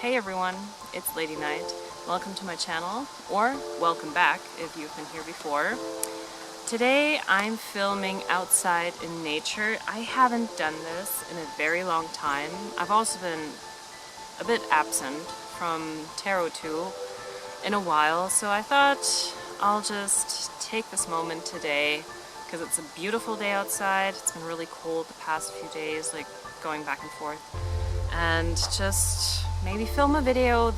Hey everyone, it's Lady Night. Welcome to my channel, or welcome back if you've been here before. Today I'm filming outside in nature. I haven't done this in a very long time. I've also been a bit absent from TarotTube in a while, so I thought I'll just take this moment today because it's a beautiful day outside. It's been really cold the past few days, like going back and forth, and just maybe film a video.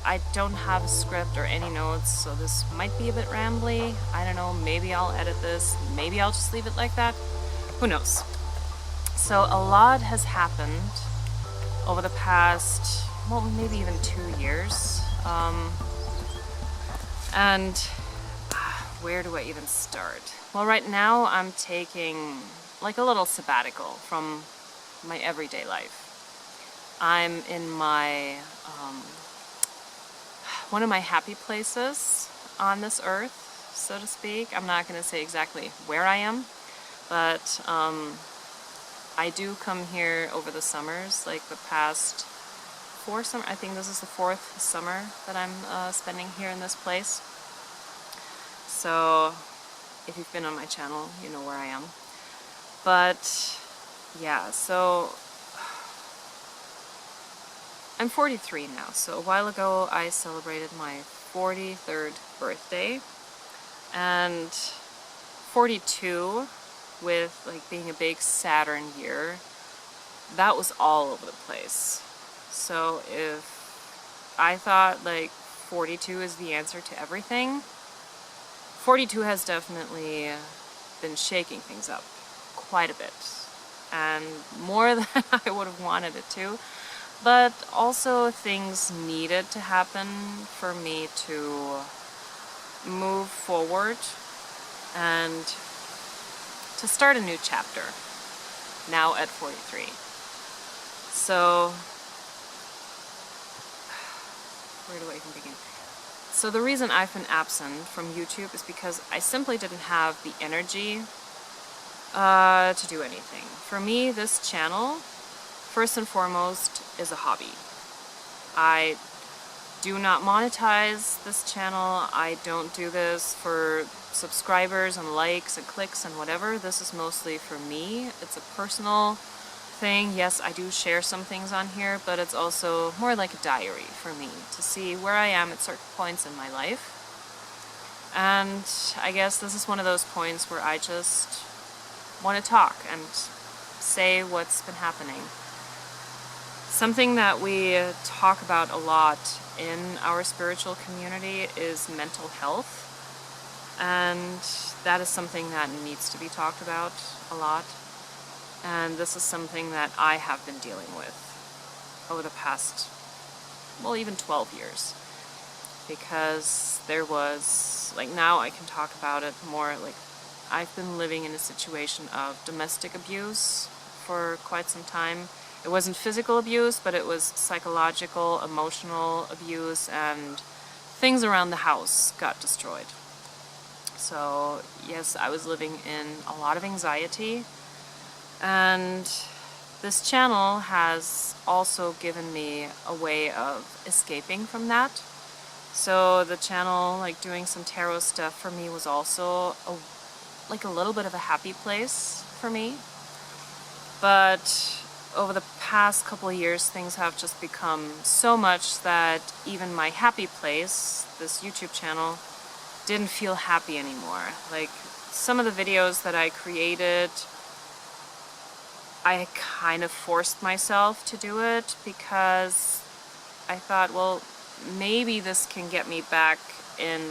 I don't have a script or any notes, so this might be a bit rambly. I don't know, maybe I'll edit this, maybe I'll just leave it like that. Who knows? So a lot has happened over the past, well, maybe even 2 years. And where do I even start? Well, right now I'm taking like a little sabbatical from my everyday life. I'm in my one of my happy places on this earth, so to speak. I'm not going to say exactly where I am, but I do come here over the summers, like the past 4 summers. I think this is the 4th summer that I'm spending here in this place. So if you've been on my channel, you know where I am. But yeah, so I'm 43 now, so a while ago I celebrated my 43rd birthday, and 42, with like being a big Saturn year, that was all over the place. So if I thought like 42 is the answer to everything, 42 has definitely been shaking things up quite a bit, and more than I would have wanted it to. But also things needed to happen for me to move forward and to start a new chapter, now at 43. So, where do I even begin? So the reason I've been absent from YouTube is because I simply didn't have the energy to do anything. For me, this channel, first and foremost, is a hobby. I do not monetize this channel. I don't do this for subscribers and likes and clicks and whatever. This is mostly for me. It's a personal thing. Yes, I do share some things on here, but it's also more like a diary for me to see where I am at certain points in my life. And I guess this is one of those points where I just want to talk and say what's been happening. Something that we talk about a lot in our spiritual community is mental health, and that is something that needs to be talked about a lot, and this is something that I have been dealing with over the past, well, even 12 years, because there was, like, now I can talk about it more, like, I've been living in a situation of domestic abuse for quite some time. It wasn't physical abuse, but it was psychological, emotional abuse, and things around the house got destroyed. So yes, I was living in a lot of anxiety, and this channel has also given me a way of escaping from that. So the channel, like doing some tarot stuff for me, was also like a little bit of a happy place for me. But over the past couple of years, things have just become so much that even my happy place, this YouTube channel, didn't feel happy anymore. Like, some of the videos that I created, I kind of forced myself to do it because I thought, well, maybe this can get me back in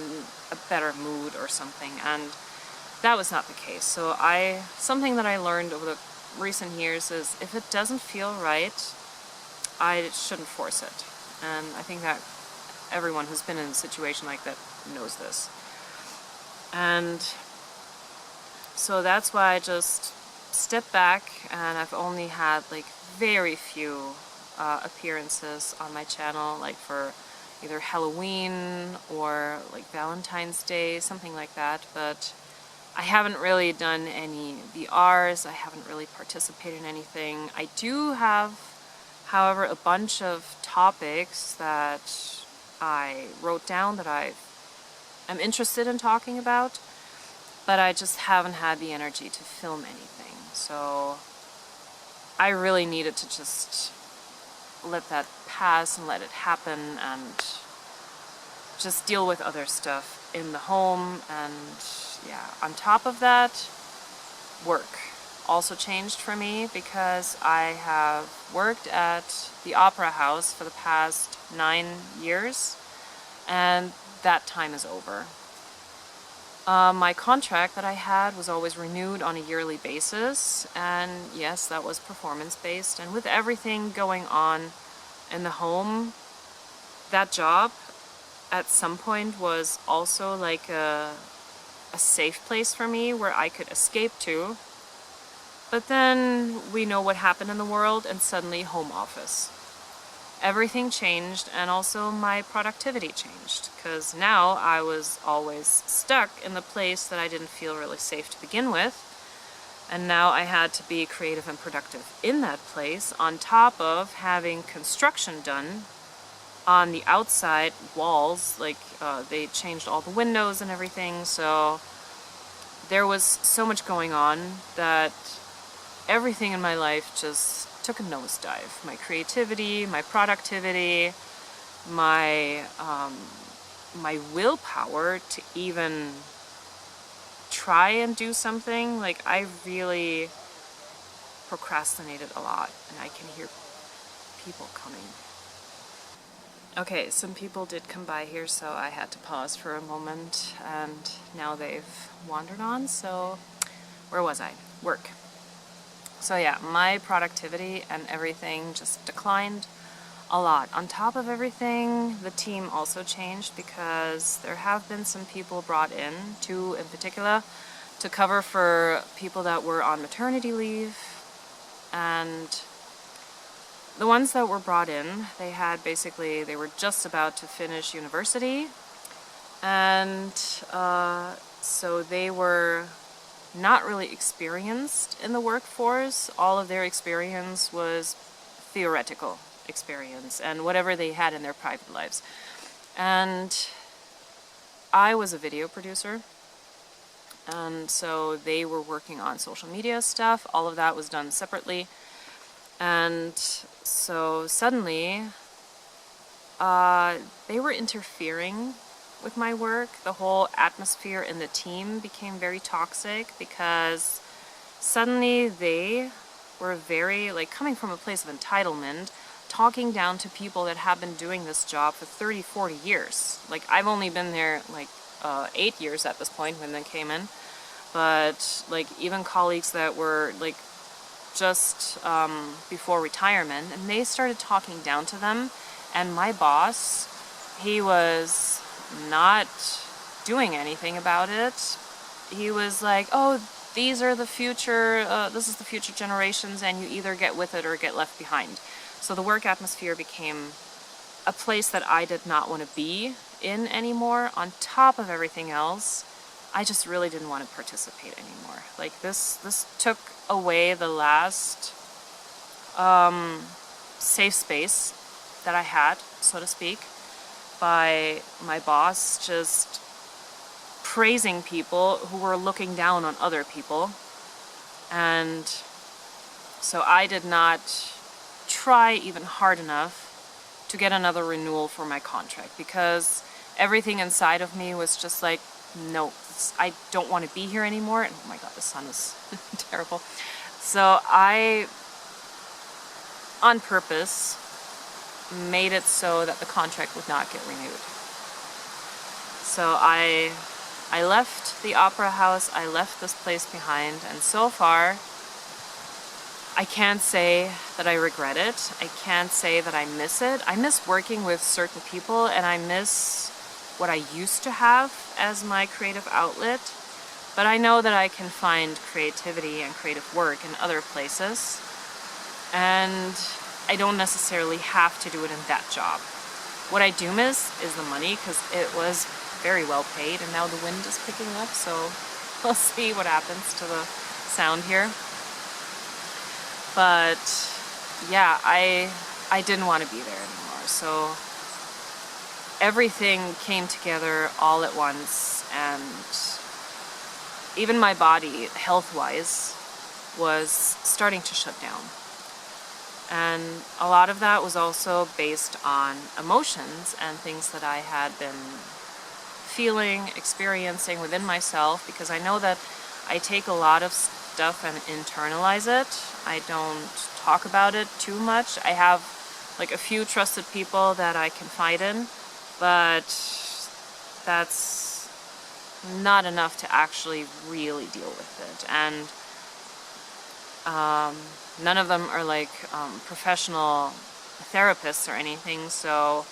a better mood or something, and that was not the case. So something that I learned over the recent years is if it doesn't feel right, I shouldn't force it. And I think that everyone who's been in a situation like that knows this. And so that's why I just stepped back, and I've only had like very few appearances on my channel, like for either Halloween or like Valentine's Day, something like that. But I haven't really done any VRs, I haven't really participated in anything. I do have However, a bunch of topics that I wrote down that I'm interested in talking about, but I just haven't had the energy to film anything. So I really needed to just let that pass and let it happen and just deal with other stuff in the home. And yeah, on top of that, work also changed for me because I have worked at the Opera House for the past 9 years, and that time is over. My contract that I had was always renewed on a yearly basis, and yes, that was performance-based. And with everything going on in the home, that job at some point was also like a safe place for me where I could escape to. But then we know what happened in the world, and suddenly home office. Everything changed, and also my productivity changed, because now I was always stuck in the place that I didn't feel really safe to begin with, and now I had to be creative and productive in that place, on top of having construction done on the outside walls. Like they changed all the windows and everything, so there was so much going on that everything in my life just took a nosedive. My creativity, my productivity, my willpower to even try and do something. Like, I really procrastinated a lot, and I can hear people coming. Okay, some people did come by here, so I had to pause for a moment, and now they've wandered on. So where was I? Work. So yeah, my productivity and everything just declined a lot. On top of everything, the team also changed because there have been some people brought in, 2 in particular, to cover for people that were on maternity leave. And the ones that were brought in, they were just about to finish university. And so they were not really experienced in the workforce. All of their experience was theoretical experience and whatever they had in their private lives. And I was a video producer, and so they were working on social media stuff. All of that was done separately. And so suddenly they were interfering with my work. The whole atmosphere in the team became very toxic because suddenly they were very, like, coming from a place of entitlement, talking down to people that have been doing this job for 30, 40 years. Like, I've only been there like 8 years at this point when they came in, but like even colleagues that were like just before retirement, and they started talking down to them. And my boss, he was not doing anything about it. He was like, oh, these are the future, this is the future generations, and you either get with it or get left behind. So the work atmosphere became a place that I did not want to be in anymore. On top of everything else, I just really didn't want to participate anymore. Like, this took away the last safe space that I had, so to speak, by my boss just praising people who were looking down on other people. And so I did not try even hard enough to get another renewal for my contract, because everything inside of me was just like, no, I don't want to be here anymore. And oh my god, the sun is terrible. So I, on purpose, made it so that the contract would not get renewed. So I left the Opera House, I left this place behind, and so far, I can't say that I regret it. I can't say that I miss it. I miss working with certain people, and I miss what I used to have as my creative outlet. But I know that I can find creativity and creative work in other places, and I don't necessarily have to do it in that job. What I do miss is the money, because it was very well paid, and now the wind is picking up, so we'll see what happens to the sound here. But yeah, I I didn't want to be there anymore. So everything came together all at once, and even my body, health-wise, was starting to shut down. And a lot of that was also based on emotions and things that I had been feeling, experiencing within myself, because I know that I take a lot of stuff and internalize it. I don't talk about it too much. I have like a few trusted people that I confide in, but that's not enough to actually really deal with it. And none of them are like professional therapists or anything, so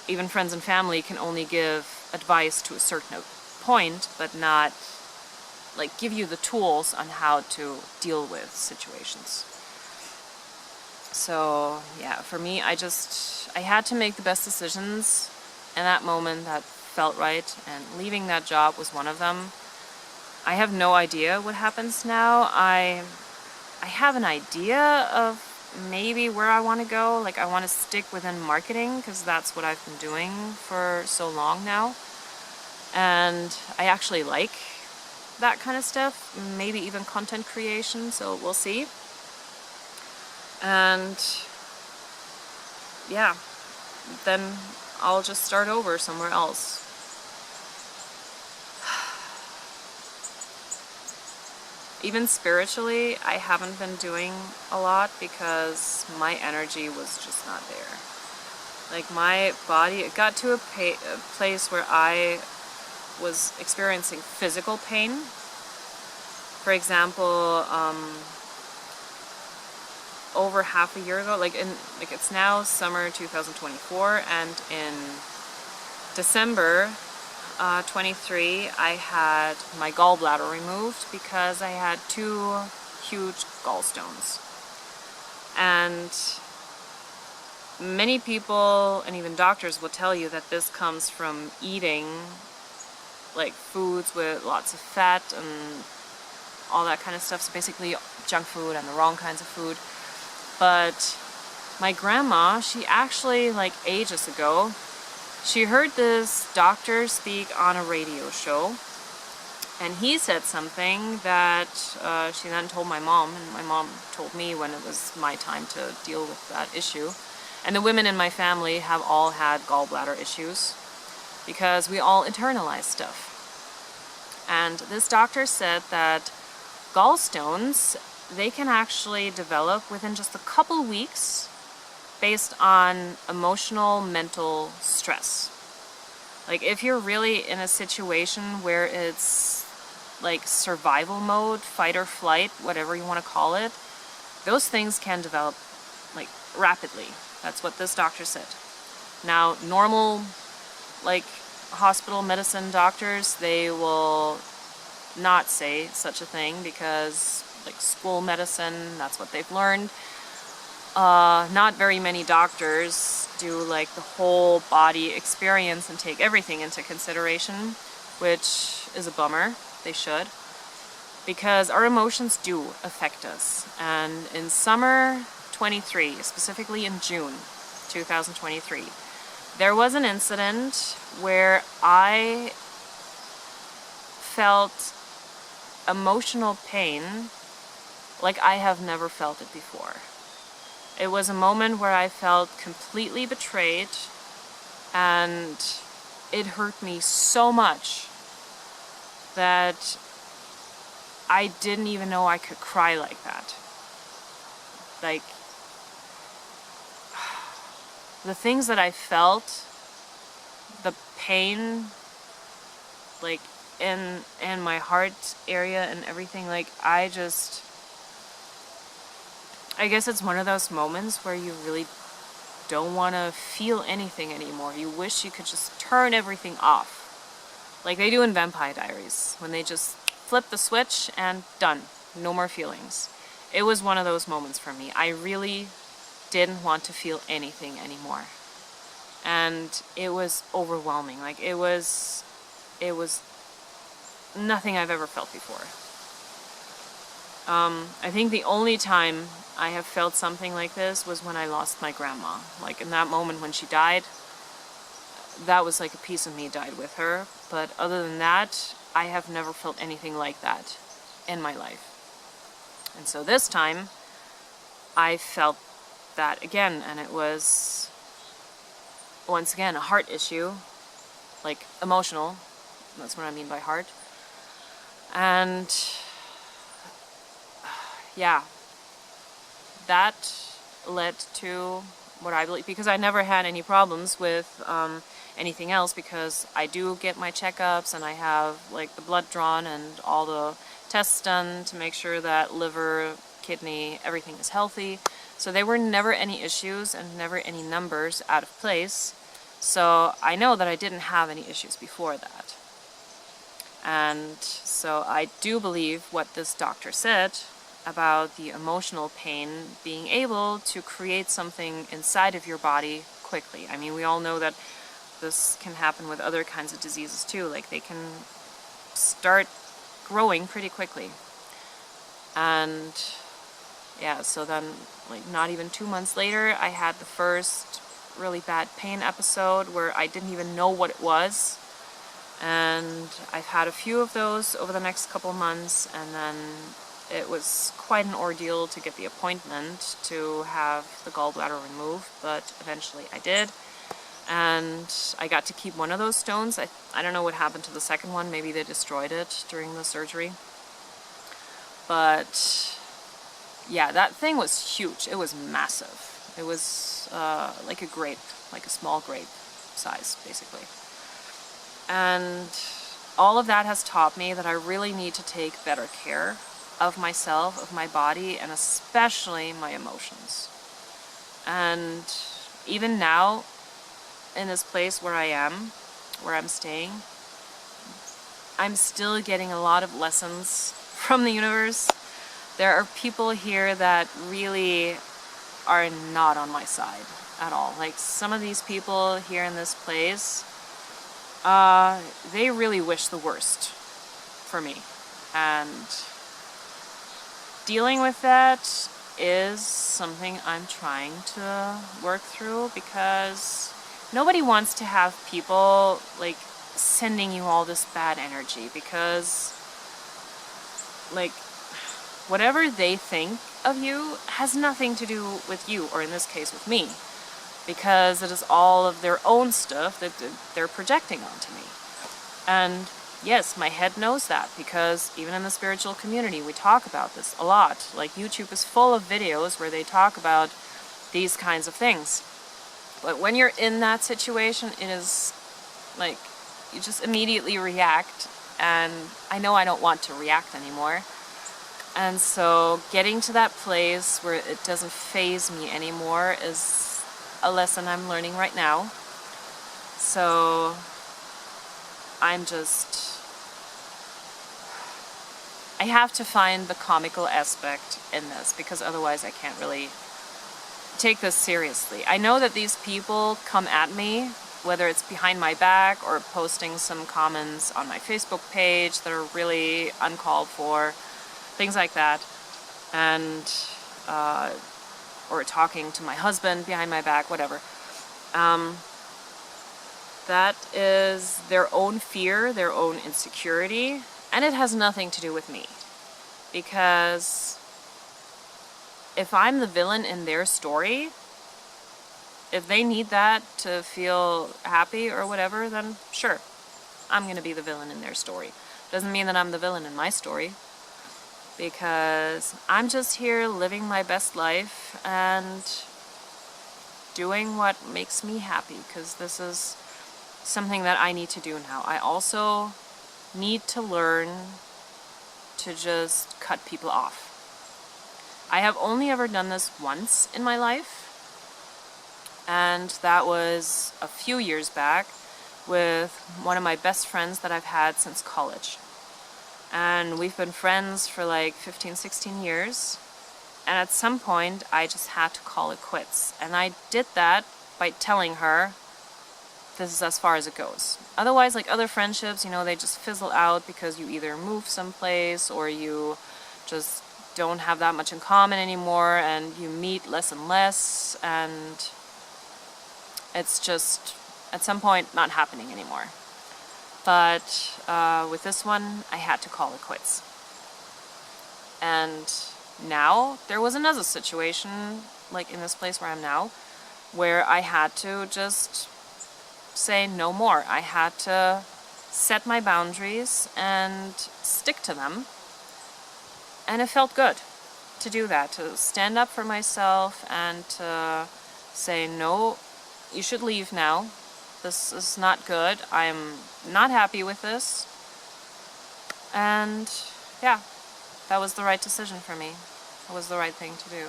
even friends and family can only give advice to a certain point, but not like give you the tools on how to deal with situations. So yeah, for me, I had to make the best decisions in that moment that felt right, and leaving that job was one of them. I have no idea what happens now. I have an idea of maybe where I want to go. Like, I want to stick within marketing because that's what I've been doing for so long now. And I actually like that kind of stuff, maybe even content creation, so we'll see. And yeah, then I'll just start over somewhere else. Even spiritually, I haven't been doing a lot because my energy was just not there. Like, my body, it got to a place where I was experiencing physical pain. For example, over half a year ago, it's now summer 2024, and in December 23, I had my gallbladder removed because I had 2 huge gallstones. And many people and even doctors will tell you that this comes from eating like foods with lots of fat and all that kind of stuff. So basically junk food and the wrong kinds of food. But my grandma, she actually, like ages ago, she heard this doctor speak on a radio show, and he said something that she then told my mom, and my mom told me when it was my time to deal with that issue. And the women in my family have all had gallbladder issues because we all internalize stuff. And this doctor said that gallstones, they can actually develop within just a couple weeks based on emotional, mental stress. Like, if you're really in a situation where it's like survival mode, fight or flight, whatever you want to call it, those things can develop like rapidly. That's what this doctor said. Now, normal like hospital medicine doctors, they will not say such a thing because like school medicine, that's what they've learned. Not very many doctors do like the whole body experience and take everything into consideration, which is a bummer. They should, because our emotions do affect us. And in summer 23, specifically in June 2023, there was an incident where I felt emotional pain like I have never felt it before. It was a moment where I felt completely betrayed, and it hurt me so much that I didn't even know I could cry like that. Like, the things that I felt, the pain, like in my heart area and everything, like I guess it's one of those moments where you really don't want to feel anything anymore. You wish you could just turn everything off. Like they do in Vampire Diaries, when they just flip the switch and done. No more feelings. It was one of those moments for me. I really didn't want to feel anything anymore. And it was overwhelming. Like it was nothing I've ever felt before. I think the only time I have felt something like this was when I lost my grandma. Like in that moment when she died, that was like a piece of me died with her. But other than that, I have never felt anything like that in my life. And so this time, I felt that again, and it was, once again, a heart issue, like emotional. That's what I mean by heart. And yeah, that led to what I believe, because I never had any problems with anything else, because I do get my checkups and I have like the blood drawn and all the tests done to make sure that liver, kidney, everything is healthy. So there were never any issues and never any numbers out of place. So I know that I didn't have any issues before that. And so I do believe what this doctor said about the emotional pain being able to create something inside of your body quickly. I mean, we all know that this can happen with other kinds of diseases too. Like they can start growing pretty quickly. And yeah, so then like not even 2 months later, I had the first really bad pain episode where I didn't even know what it was. And I've had a few of those over the next couple months, and then it was quite an ordeal to get the appointment to have the gallbladder removed, but eventually I did. And I got to keep one of those stones. I don't know what happened to the second one. Maybe they destroyed it during the surgery. But yeah, that thing was huge. It was massive. It was like a grape, like a small grape size, basically. And all of that has taught me that I really need to take better care of myself, of my body, and especially my emotions. And even now, in this place where I am, where I'm staying, I'm still getting a lot of lessons from the universe. There are people here that really are not on my side at all. Like some of these people here in this place, they really wish the worst for me. And dealing with that is something I'm trying to work through, because nobody wants to have people like sending you all this bad energy, because like whatever they think of you has nothing to do with you, or in this case with me, because it is all of their own stuff that they're projecting onto me. And yes, my head knows that, because even in the spiritual community we talk about this a lot. Like YouTube is full of videos where they talk about these kinds of things. But when you're in that situation, it is like you just immediately react, and I know I don't want to react anymore. And so getting to that place where it doesn't faze me anymore is a lesson I'm learning right now. So I have to find the comical aspect in this, because otherwise I can't really take this seriously. I know that these people come at me, whether it's behind my back or posting some comments on my Facebook page that are really uncalled for, things like that, and or talking to my husband behind my back, whatever. That is their own fear, their own insecurity, and it has nothing to do with me. Because if I'm the villain in their story, if they need that to feel happy or whatever, then sure, I'm going to be the villain in their story. Doesn't mean that I'm the villain in my story, because I'm just here living my best life and doing what makes me happy, because this is something that I need to do now. I also need to learn to just cut people off. I have only ever done this once in my life, and that was a few years back with one of my best friends that I've had since college. And we've been friends for like 15, 16 years. And at some point, I just had to call it quits. And I did that by telling her, this is as far as it goes. Otherwise, like other friendships, you know, they just fizzle out because you either move someplace or you just don't have that much in common anymore, and you meet less and less, and it's just at some point not happening anymore. But with this one, I had to call it quits. And now there was another situation, like in this place where I'm now, where I had to just say no more. I had to set my boundaries and stick to them. And it felt good to do that, to stand up for myself and to say, no, you should leave now. This is not good. I'm not happy with this. And yeah, that was the right decision for me. It was the right thing to do.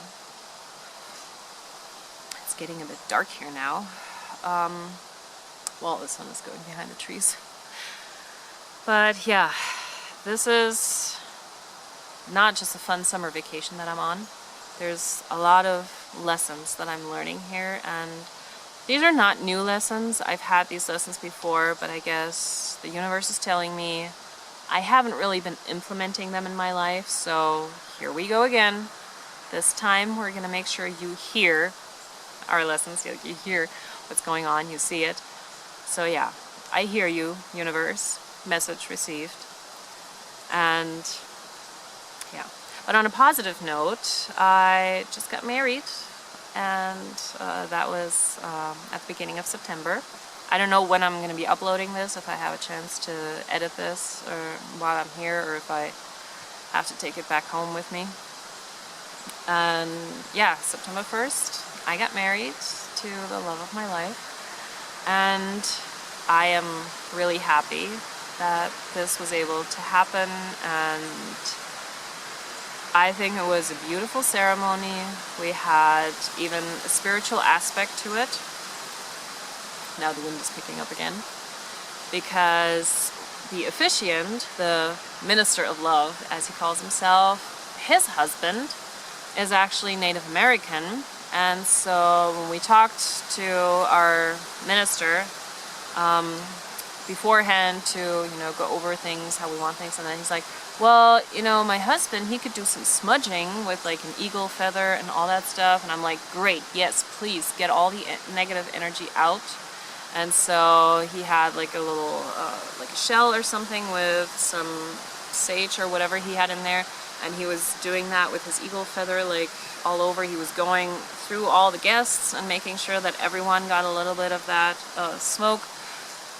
It's getting a bit dark here now. Well, the sun is going behind the trees. But yeah, this is not just a fun summer vacation that I'm on. There's a lot of lessons that I'm learning here, and these are not new lessons. I've had these lessons before, but I guess the universe is telling me I haven't really been implementing them in my life, so here we go again. This time we're gonna make sure you hear our lessons, you hear what's going on, you see it. So yeah, I hear you, universe. Message received. And yeah, but on a positive note, I just got married, and that was at the beginning of September. I don't know when I'm going to be uploading this, if I have a chance to edit this or while I'm here, or if I have to take it back home with me. And yeah, September 1st, I got married to the love of my life, and I am really happy that this was able to happen, and I think it was a beautiful ceremony. We had even a spiritual aspect to it. Now the wind is picking up again, because the officiant, the minister of love, as he calls himself, his husband is actually Native American, and so when we talked to our minister beforehand to, go over things, how we want things, and then he's like, well, my husband, he could do some smudging with like an eagle feather and all that stuff. And I'm like, great, yes, please get all the negative energy out. And so he had like a little, like a shell or something with some sage or whatever he had in there. And he was doing that with his eagle feather, like all over. He was going through all the guests and making sure that everyone got a little bit of that smoke.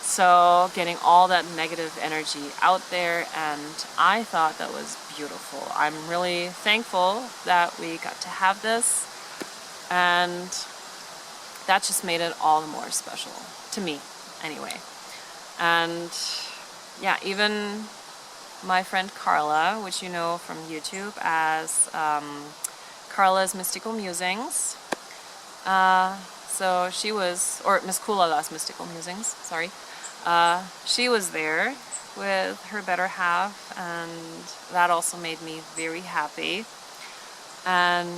So getting all that negative energy out there, and I thought that was beautiful. I'm really thankful that we got to have this, and that just made it all the more special to me anyway. And yeah, even my friend Carla, which you know from YouTube as Carla's Mystical Musings, so she was, or Miss Kulala's Mystical Musings, sorry. She was there with her better half, and that also made me very happy. And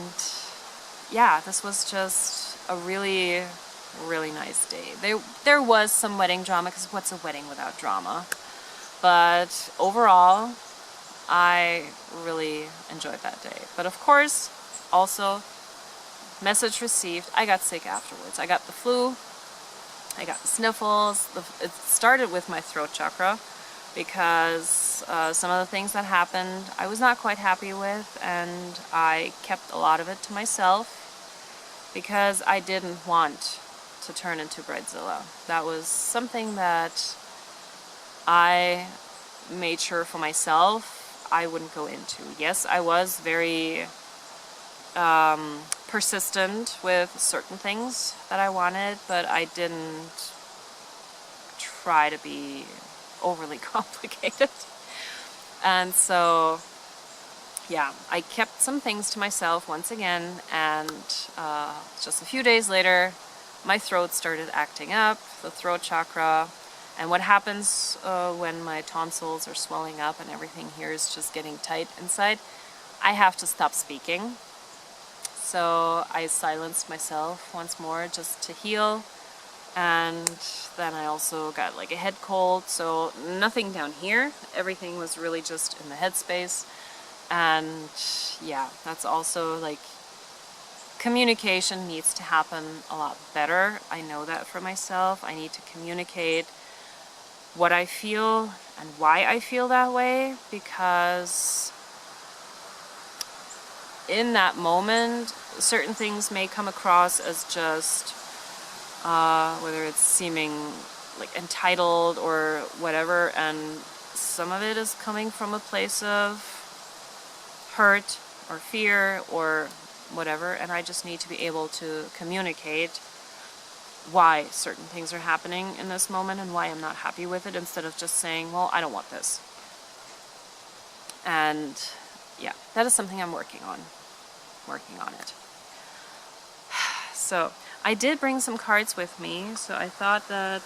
yeah, this was just a really, really nice day. There was some wedding drama, because what's a wedding without drama? But overall, I really enjoyed that day. But of course, also, message received, I got sick afterwards. I got the flu. I got the sniffles. It started with my throat chakra, because some of the things that happened I was not quite happy with, and I kept a lot of it to myself because I didn't want to turn into Bridezilla. That was something that I made sure for myself I wouldn't go into. Yes, I was very persistent with certain things that I wanted, but I didn't try to be overly complicated. And so yeah, I kept some things to myself once again, and just a few days later my throat started acting up, the throat chakra. And what happens when my tonsils are swelling up and everything here is just getting tight inside, I have to stop speaking. So I silenced myself once more just to heal, and then I also got like a head cold, so nothing down here. Everything was really just in the head space. And yeah, that's also like communication needs to happen a lot better. I know that for myself. I need to communicate what I feel and why I feel that way, because in that moment, certain things may come across as just, whether it's seeming like entitled or whatever, and some of it is coming from a place of hurt or fear or whatever, and I just need to be able to communicate why certain things are happening in this moment and why I'm not happy with it, instead of just saying, well, I don't want this. And yeah, that is something I'm working on it. So I did bring some cards with me, so I thought that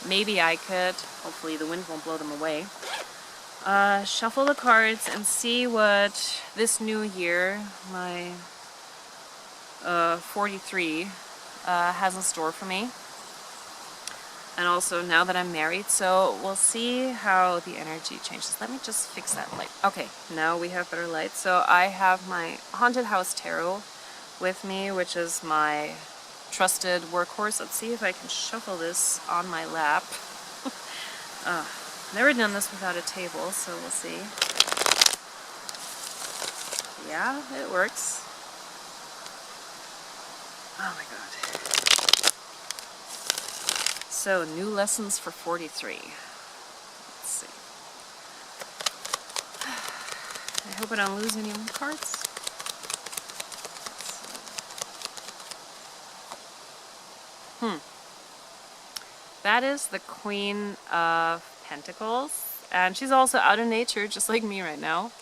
maybe I could, hopefully the wind won't blow them away, shuffle the cards and see what this new year, my 43, has in store for me. And also now that I'm married, so we'll see how the energy changes. Let me just fix that light. Okay, now we have better light. So I have my Haunted House Tarot with me, which is my trusted workhorse. Let's see if I can shuffle this on my lap. Never done this without a table, so we'll see. Yeah, it works. Oh my god. So, new lessons for 43. Let's see. I hope I don't lose any more cards. That is the Queen of Pentacles, and she's also out in nature, just like me right now.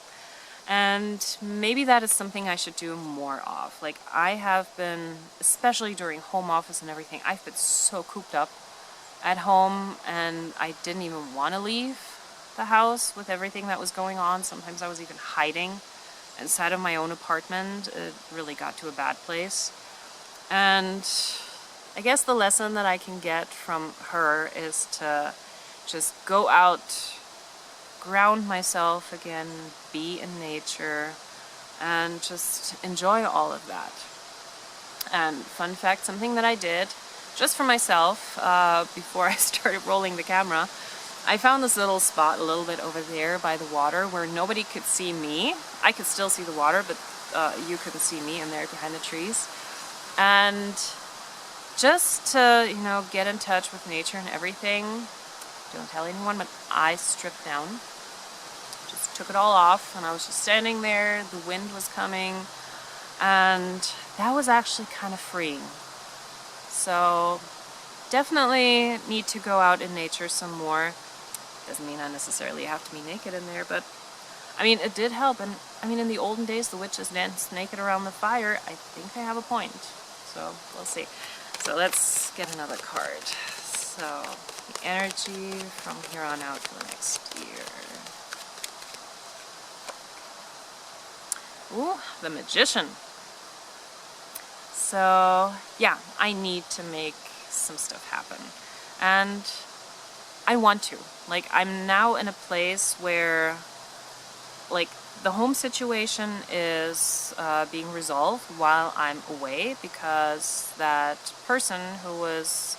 And maybe that is something I should do more of. Like, I have been, especially during home office and everything, I've been so cooped up at home, and I didn't even want to leave the house with everything that was going on. Sometimes I was even hiding inside of my own apartment. It really got to a bad place. And I guess the lesson that I can get from her is to just go out, ground myself again, be in nature, and just enjoy all of that. And fun fact, something that I did just for myself before I started rolling the camera, I found this little spot a little bit over there by the water where nobody could see me. I could still see the water, but you couldn't see me in there behind the trees. And just to, you know, get in touch with nature and everything, don't tell anyone, but I stripped down. Just took it all off, and I was just standing there, the wind was coming, and that was actually kind of freeing. So definitely need to go out in nature some more. Doesn't mean I necessarily have to be naked in there, but I mean, it did help. And I mean, in the olden days, the witches danced naked around the fire. I think they have a point. So we'll see. So let's get another card. So the energy from here on out for the next year. Ooh, the Magician. So yeah, I need to make some stuff happen. And I want to. Like, I'm now in a place where, like, the home situation is being resolved while I'm away, because that person who was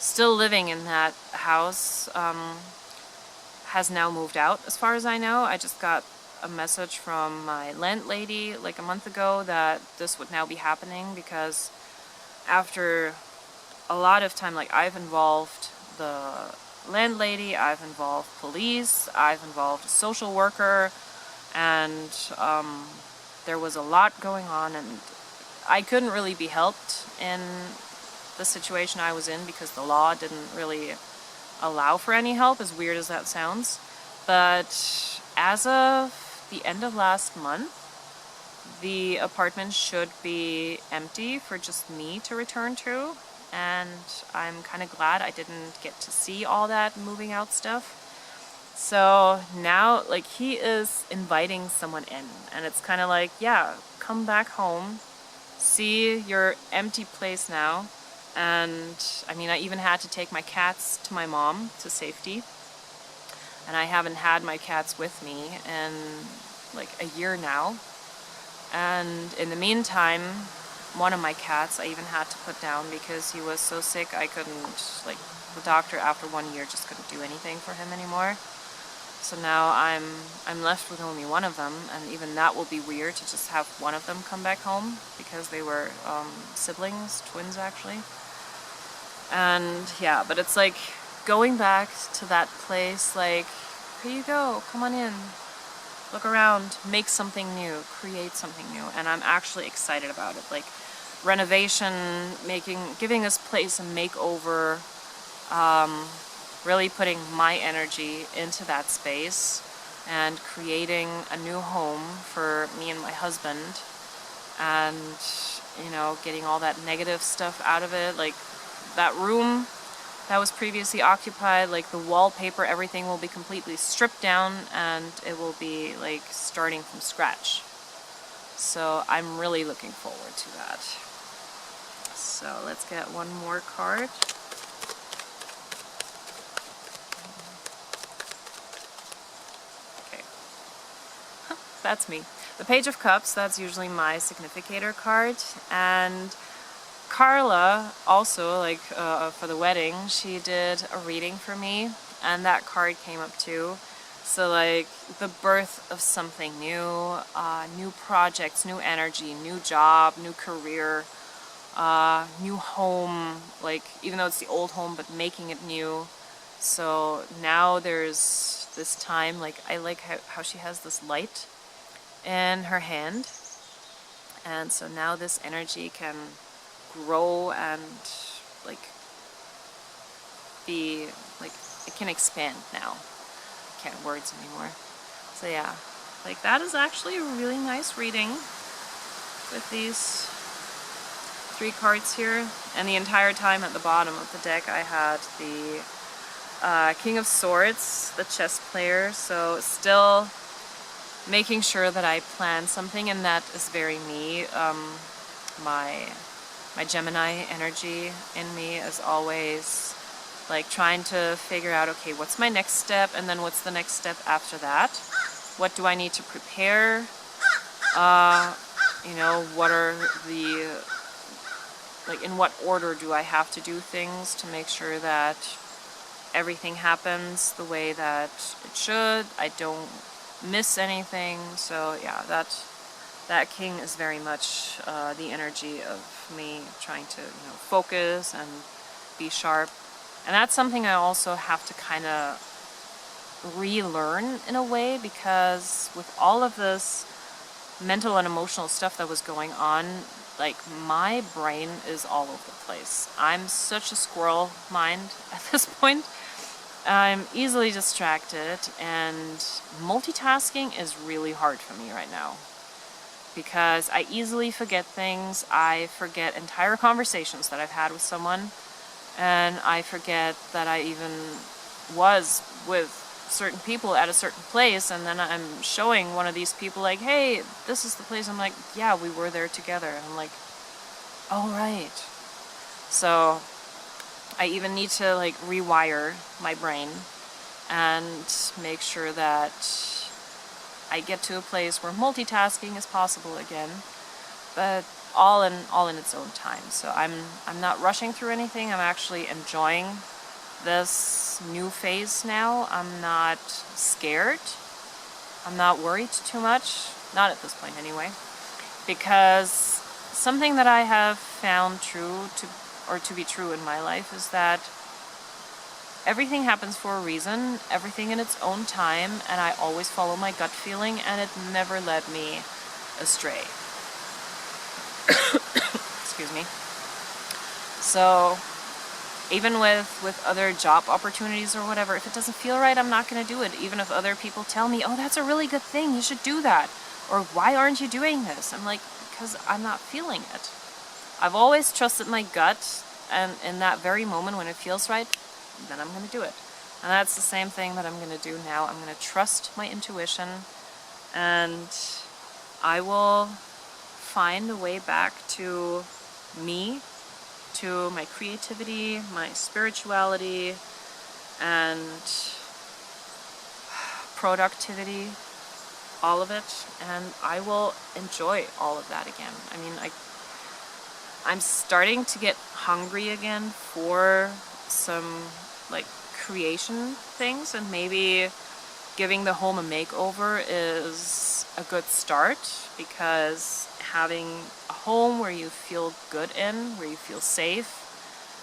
still living in that house has now moved out, as far as I know. I just got a message from my landlady like a month ago that this would now be happening, because after a lot of time, like, I've involved the landlady, I've involved police, I've involved a social worker, and there was a lot going on, and I couldn't really be helped in the situation I was in because the law didn't really allow for any help, as weird as that sounds. But as of the end of last month, the apartment should be empty for just me to return to, and I'm kind of glad I didn't get to see all that moving out stuff. So now, like, he is inviting someone in, and it's kind of like, yeah, come back home, see your empty place now. And I mean, I even had to take my cats to my mom to safety. and I haven't had my cats with me in like a year now. And in the meantime, one of my cats I even had to put down because he was so sick I couldn't, like, the doctor after 1 year just couldn't do anything for him anymore. So now I'm left with only one of them, and even that will be weird to just have one of them come back home because they were siblings, twins actually. And yeah, but it's like going back to that place, like, here you go, come on in, look around, make something new, create something new. And I'm actually excited about it. Like renovation, giving this place a makeover, really putting my energy into that space and creating a new home for me and my husband, and, you know, getting all that negative stuff out of it. Like that room that was previously occupied, like the wallpaper, everything will be completely stripped down and it will be like starting from scratch. So I'm really looking forward to that. So let's get one more card. Okay. That's me. The Page of Cups, that's usually my significator card. And Carla also, like for the wedding, she did a reading for me, and that card came up too. So like the birth of something new, new projects, new energy, new job, new career, new home, like even though it's the old home, but making it new. So now there's this time, like I like how she has this light in her hand, and so now this energy can grow and like be like, it can expand now. I can't words anymore. So yeah, like that is actually a really nice reading with these 3 cards here. And the entire time at the bottom of the deck I had the King of Swords, the chess player, so still making sure that I plan something, and that is very me. My Gemini energy in me is always like trying to figure out, okay, what's my next step, and then what's the next step after that? What do I need to prepare? You know, what are the, like, in what order do I have to do things to make sure that everything happens the way that it should, I don't miss anything. So yeah, that king is very much the energy of me trying to, you know, focus and be sharp. And that's something I also have to kind of relearn in a way, because with all of this mental and emotional stuff that was going on, like my brain is all over the place. I'm such a squirrel mind at this point. I'm easily distracted, and multitasking is really hard for me right now because I easily forget things. I forget entire conversations that I've had with someone, and I forget that I even was with certain people at a certain place, and then I'm showing one of these people like, hey, this is the place. I'm like, yeah, we were there together. And I'm like, oh, right. So I even need to like rewire my brain and make sure that I get to a place where multitasking is possible again, but all in its own time. So I'm not rushing through anything. I'm actually enjoying this new phase now. I'm not scared. I'm not worried too much. Not at this point anyway. Because something that I have found to be true in my life is that everything happens for a reason, everything in its own time, and I always follow my gut feeling, and it never led me astray. Excuse me. So even with other job opportunities or whatever, if it doesn't feel right, I'm not going to do it. Even if other people tell me, oh, that's a really good thing, you should do that. Or why aren't you doing this? I'm like, because I'm not feeling it. I've always trusted my gut, and in that very moment when it feels right, then I'm going to do it. And that's the same thing that I'm going to do now. I'm going to trust my intuition, and I will find a way back to me, to my creativity, my spirituality, and productivity, all of it, and I will enjoy all of that again. I mean, I'm starting to get hungry again for some like creation things, and maybe giving the home a makeover is a good start, because having a home where you feel good in, where you feel safe,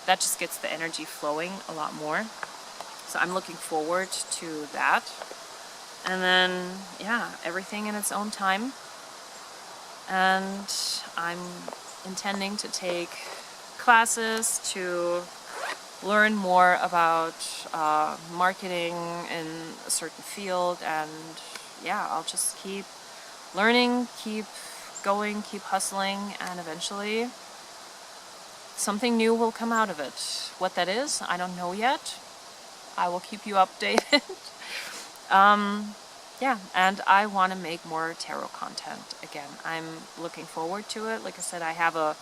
that just gets the energy flowing a lot more. So I'm looking forward to that. And then, yeah, everything in its own time. And I'm intending to take classes to learn more about marketing in a certain field, and yeah, I'll just keep learning, keep going, keep hustling, and eventually something new will come out of it. What that is, I don't know yet. I will keep you updated. Yeah, and I want to make more tarot content again. I'm looking forward to it. Like I said, I have a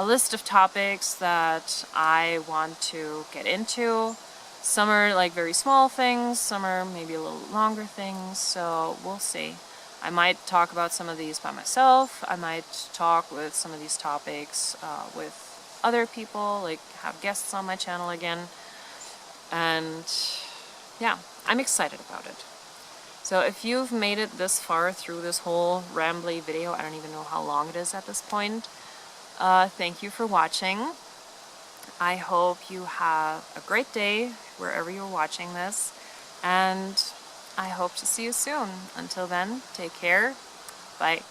list of topics that I want to get into. Some are like very small things, some are maybe a little longer things, so we'll see. I might talk about some of these by myself. I might talk with some of these topics with other people, like have guests on my channel again. And yeah, I'm excited about it. So if you've made it this far through this whole rambly video, I don't even know how long it is at this point, thank you for watching. I hope you have a great day wherever you're watching this, and I hope to see you soon. Until then, take care. Bye.